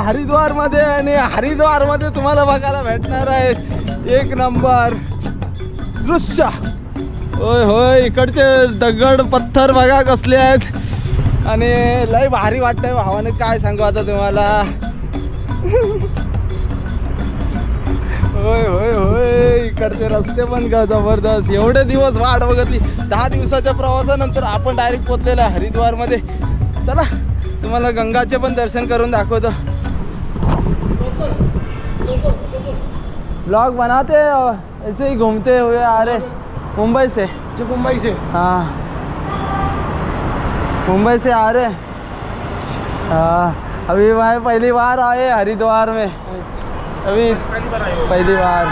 हरिद्वारमध्ये आणि हरिद्वारमध्ये तुम्हाला बघायला भेटणार आहे एक नंबर दृश्य. होय होय, इकडचे दगड पत्थर बघा कसले आहेत आणि लय भारी वाटतंय भावाने, काय सांगू आता तुम्हाला. होय होय होय, इकडचे रस्ते पण का जबरदस्त. एवढे दिवस वाट बघितली, 10 दिवसाच्या प्रवासानंतर आपण डायरेक्ट पोहोचलेलो आहे हरिद्वारमध्ये. चला तुम्हाला गंगाचे पण दर्शन करून दाखवतो. ब्लॉग बनाते ऐसे ही घूमते हुए आ रहे मुंबई से. मुंबई से? हाँ, मुंबई से आ रहे. हाँ, अभी मैं पहली बार आए हरिद्वार में, अभी पहली बार,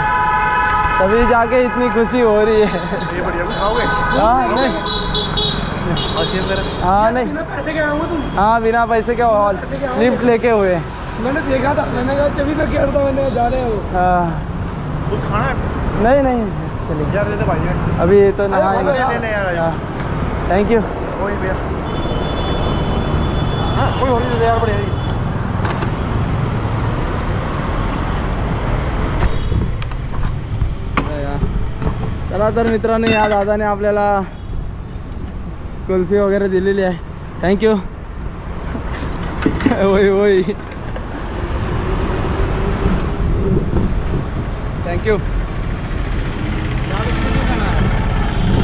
तभी जाके इतनी खुशी हो रही है. हाँ नहीं, हाँ नहीं, बिना पैसे के आया हूँ तुम? हाँ बिना पैसे के हॉल लिफ्ट लेके हुए. मैंने देखा था, मैंने कहा जब भी मैं कह रहा था, मैंने जा रहे हो. हाँ कुछ खाना है? नहीं नहीं चलिए यार देते भाई, अभी तो नहाएंगे. Thank you. कोई भैया, हाँ कोई हो रही है यार, बढ़िया. चला तर मित्रांनो, या दादाने आपल्याला कुल्फी वगैरे दिलेली आहे. थँक्यू. होय होय, थँक्यू.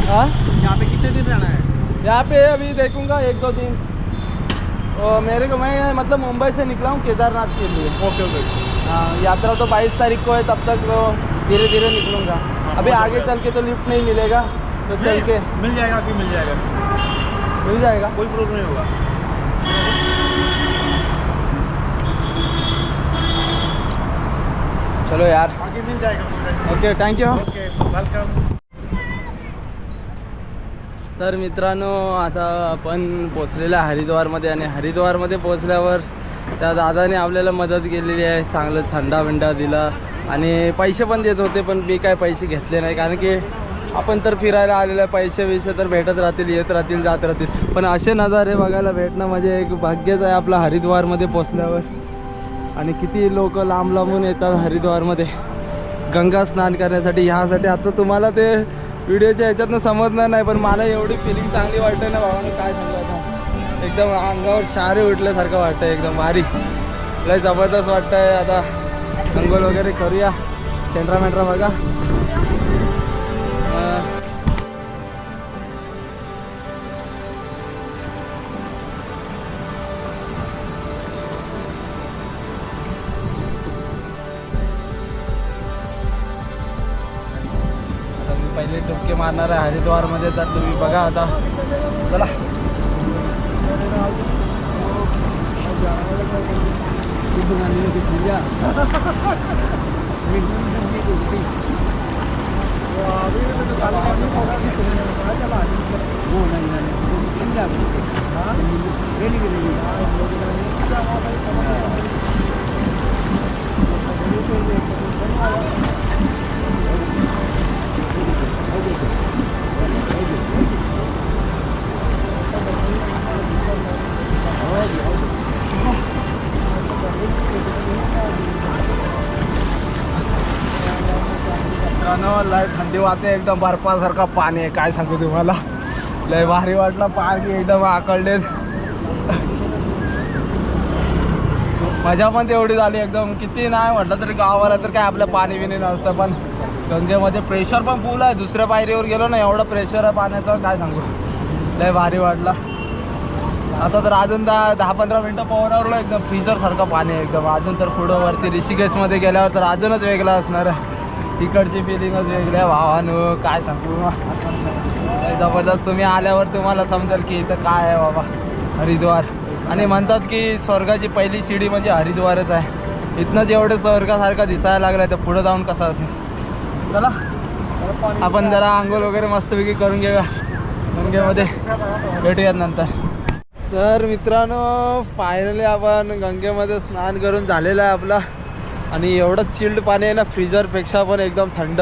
हाँ, यहाँ पे कितने दिन रहना है? यहाँ पे अभी देखूंगा 1-2 दिन. और मेरे को, मैं मतलब मुंबई से निकला हूँ केदारनाथ के लिए. Okay okay. हाँ, यात्रा तो 22 तारीख को है, तब तक तो धीरे धीरे निकलूँगा. अभी आगे चल के तो लिफ्ट नहीं मिलेगा, तो चल के मिल जाएगा, कि मिल जाएगा, मिल जाएगा, कोई प्रॉब्लम नहीं होगा. चलो यार, आगे मिल जाएगा. Okay thank you. Okay welcome. तर मित्रांनो, आता आपण पोचलेलं आहे हरिद्वारमध्ये आणि हरिद्वारमध्ये पोचल्यावर त्या दादाने आपल्याला मदत केलेली आहे. चांगलं थंडा बिंडा दिला आणि पैसे पण देत होते, पण मी काय पैसे घेतले नाही, कारण की आपण तर फिरायला आलेलं आहे. पैसे तर भेटत राहतील, येत राहतील, जात राहतील, पण असे नजारे बघायला भेटणं म्हणजे एक भाग्यच आहे आपलं हरिद्वारमध्ये पोचल्यावर. आणि किती लोक लांब लांबून येतात हरिद्वारमध्ये गंगा स्नान करण्यासाठी. ह्यासाठी आता तुम्हाला ते व्हिडिओच्या ह्याच्यातनं समजणार नाही, पण मला एवढी फिलिंग चांगली वाटते ना भावानं, काय सांगू आता. एकदम अंगावर शारे उठल्यासारखं वाटतं, एकदम भारी, लय जबरदस्त वाटतंय. आता अंघोळ वगैरे करूया. सेंट्रा मेंट्रा बघा. पहिले डुबके मारणार आहे हरिद्वारमध्ये, तर तुम्ही बघा आता. चला लय थंडी वाटते, एकदम बर्फासारखा पाणी आहे, काय सांगू तुम्हाला. लय भारी वाटलं, पाणी एकदम आकळलेत. मजा पण तेवढी झाली एकदम. किती नाही म्हटलं तरी गावाला तर काय आपलं पाणी बिणी नसतं, पण गंगेमध्ये प्रेशर पण फुल आहे. दुसऱ्या पायरीवर गेलो ना, एवढं प्रेशर आहे पाण्याचं, काय सांगू. लय भारी वाटला. आता तर अजून 10-15 मिनटं पोहण्यावरलो, एकदम फ्रीजरसारखं पाणी आहे एकदम. अजून तर पुढं वरती ऋषिकेशमध्ये गेल्यावर तर अजूनच वेगळा असणार आहे. इकडची फिलिंगच वेगळी आहे भावानो, काय सांगू. जबरदस्त. तुम्ही आल्यावर तुम्हाला समजेल की इथं काय आहे बाबा हरिद्वार. आणि म्हणतात की स्वर्गाची पहिली शिडी म्हणजे हरिद्वारच आहे. इथनंच एवढं स्वर्गासारखं दिसायला लागलं आहे, तर पुढं जाऊन कसं असेल. चला आपण जरा आंघोळ वगैरे मस्तपैकी करून घेऊया. गंगेमध्ये भेटूयात नंतर. तर मित्रांनो, फायनली आपण गंगेमध्ये स्नान करून झालेलं आहे आपला. आणि एवढं चिल्ड पाणी आहे ना, फ्रीजरपेक्षा पण एकदम थंड.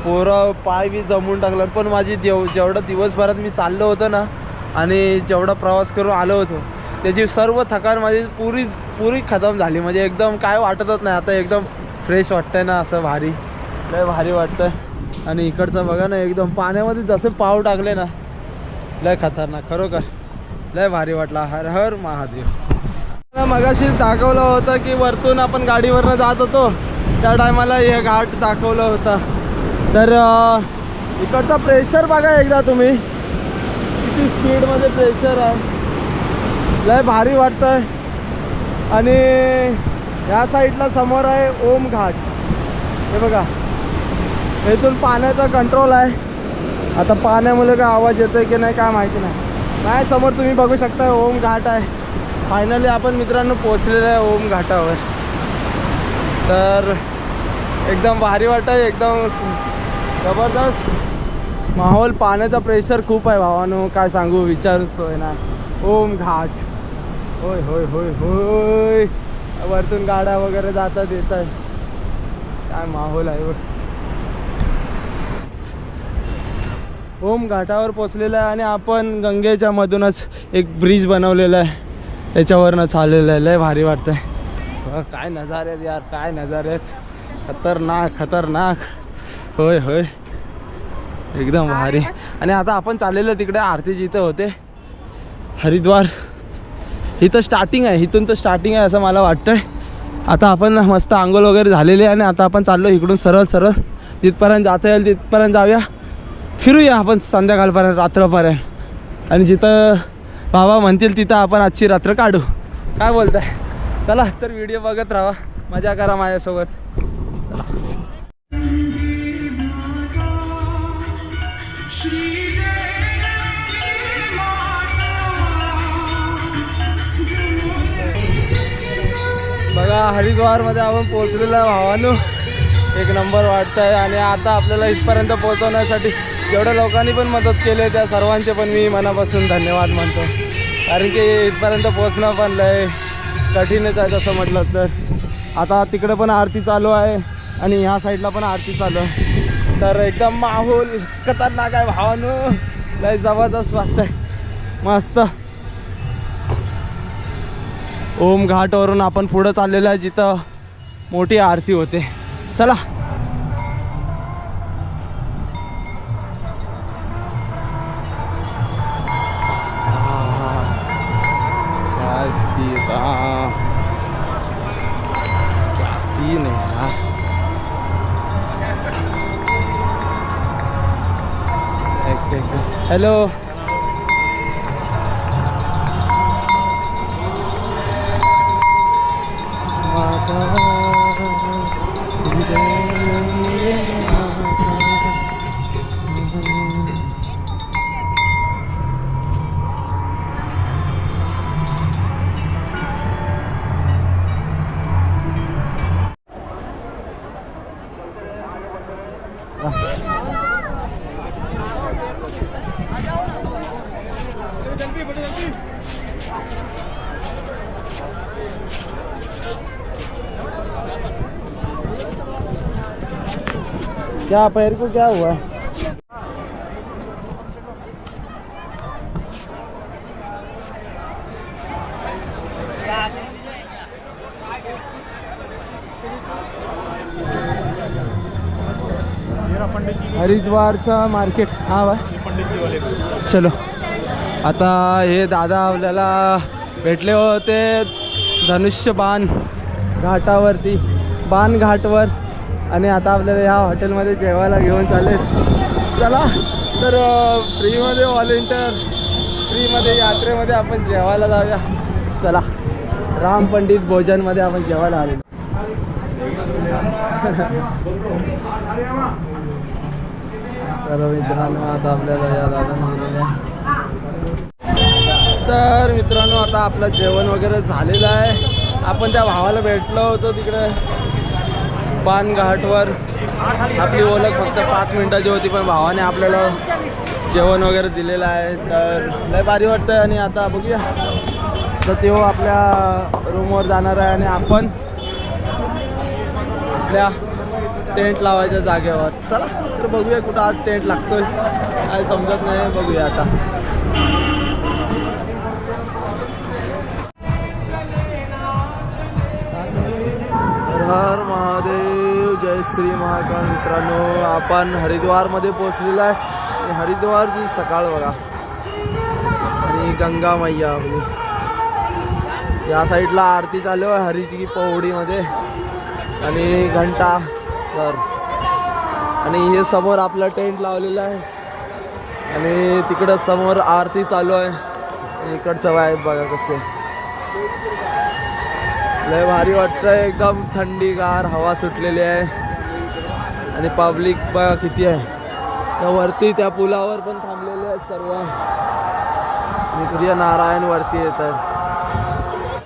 पोरं पाय बी जमून टाकलं. पण माझी जेवढं दिवसभरात मी चाललो होतो ना, आणि जेवढा प्रवास करून आलो होतो, त्याची सर्व थकान माझी पुरी पुरी खतम झाली. म्हणजे एकदम काय वाटतच नाही आता, एकदम फ्रेश वाटतंय ना, असं भारी लय भारी वाटतंय. आणि इकडचं बघा ना, एकदम पाण्यामध्ये जसे पाव टाकले ना, लय खतरनाक, खरोखर लय भारी वाटला. हर हर महादेव. मगाशीच दाखवलं होतं की वरतून आपण गाडीवरनं जात होतो, त्या टायमाला हे घाट दाखवलं होतं. तर इकडचा प्रेशर बघा एकदा तुम्ही, किती स्पीडमध्ये प्रेशर आहे, लय भारी वाटतंय. आणि ह्या साईडला समोर आहे ओम घाट, हे बघा, इथून पाण्याचा कंट्रोल आहे. आता पाण्यामुळे काय आवाज येतोय की नाही काय माहिती नाही. काय समोर तुम्ही बघू शकता ओम घाट आहे. फायनली आपण मित्रांनो पोहोचलेलं आहे ओम घाटावर. तर एकदम भारी वाटतंय, एकदम जबरदस्त माहोल. पाण्याचा प्रेशर खूप आहे भावानो, काय सांगू, विचारतोय ना. ओम घाट, होय होय होय होय, वरतून गाड्या वगैरे जातात येत आहे, काय माहोल आहे बघ. ओम घाटावर पोचलेलं आहे आणि आपण गंगेच्या मधूनच एक ब्रिज बनवलेला आहे, त्याच्यावरनं चाललेलं आहे. लय भारी वाटतंय. काय नजारे आहेत यार, काय नजारे आहेत, खतरनाक खतरनाक. होय होय, एकदम भारी. आणि आता आपण चाललेलं तिकडे आरतीची इथं होते हरिद्वार, इथं स्टार्टिंग आहे, इथून तर स्टार्टिंग आहे असं मला वाटतंय. आता आपण मस्त आंघोळ वगैरे झालेली आहे आणि आता आपण चाललो इकडून सरळ सरळ जिथपर्यंत जाता येईल तिथपर्यंत जाऊया, फिरूया आपण संध्याकाळपर्यंत, रात्रपर्यंत. आणि जिथं बाबा म्हणतील तिथं आपण आजची रात्र काढू. काय बोलताय? चला तर व्हिडिओ बघत राहा, मजा करा माझ्यासोबत. चला. बघा हरिद्वारमध्ये आपण पोहोचलेलो आहे भावानो, एक नंबर वाटतंय. आणि आता आपल्याला इथपर्यंत पोहोचवण्यासाठी जेवढ्या लोकांनी पण मदत केली त्या सर्वांचे पण मी मनापासून धन्यवाद मानतो. कारण की इथपर्यंत पोहोचणं पण लय कठीणच आहे तसं म्हटलं तर. आता तिकडे पण आरती चालू आहे आणि ह्या साईडला पण आरती चालू आहे. तर एकदम माहोल खतरनाक आहे भावानो, लय जबरदस्त वाटतंय, मस्त. ओम घाटवरून आपण पुढं चाललेलं आहे जिथं मोठी आरती होते. चला. क्या सीन है यार. हेलो. क्या पैर को क्या हुआ? हरिद्वारचा मार्केट हा बा. चलो. आता हे दादा आपल्याला भेटले होते धनुष्यबाण घाटावरती, बाण घाटवर. आणि आता आपल्याला ह्या हॉटेलमध्ये जेवायला घेऊन चालेल. चला तर फ्रीमध्ये व्हॉलेंटियर, फ्रीमध्ये यात्रेमध्ये आपण जेवायला जाऊया. चला, राम पंडित भोजनमध्ये आपण जेवायला आलेलो. तर मित्रांनो आता आपल्याला या दादा. तर मित्रांनो आता आपलं जेवण वगैरे झालेलं आहे. आपण त्या भावाला भेटलो होतो तिकडे बाण घाटवर. आपली ओळख फक्त 5 मिनिटाची होती, पण भावाने आपल्याला जेवण वगैरे दिलेलं आहे. तर लय भारी वाटतंय. आणि आता बघूया, तर तेव्हा आपल्या रूमवर जाणार आहे आणि आपण आपल्या टेंट लावायच्या जागेवर. चला तर बघूया कुठं आज टेंट लागतोय, काय समजत नाही, बघूया आता. हर महादेव, जय श्री महाकाल. मित्रांनो आपण हरिद्वारमध्ये पोहोचलेलो आहे. आणि हरिद्वारची सकाळ बघा आणि गंगा मैया आपली. या साईडला आरती चालू आहे हरीची पौडीमध्ये आणि घंटा घर. आणि हे समोर आपला टेंट लावलेला आहे आणि तिकडं समोर आरती चालू आहे. इकडचं वाईब बघा कसे लय भारी वाटतंय. एकदम थंडीगार हवा सुटलेली आहे आणि पब्लिक बघा किती आहे. त्या वरती त्या पुलावर पण थांबलेले आहेत सर्व. सूर्यनारायण वरती येत आहे.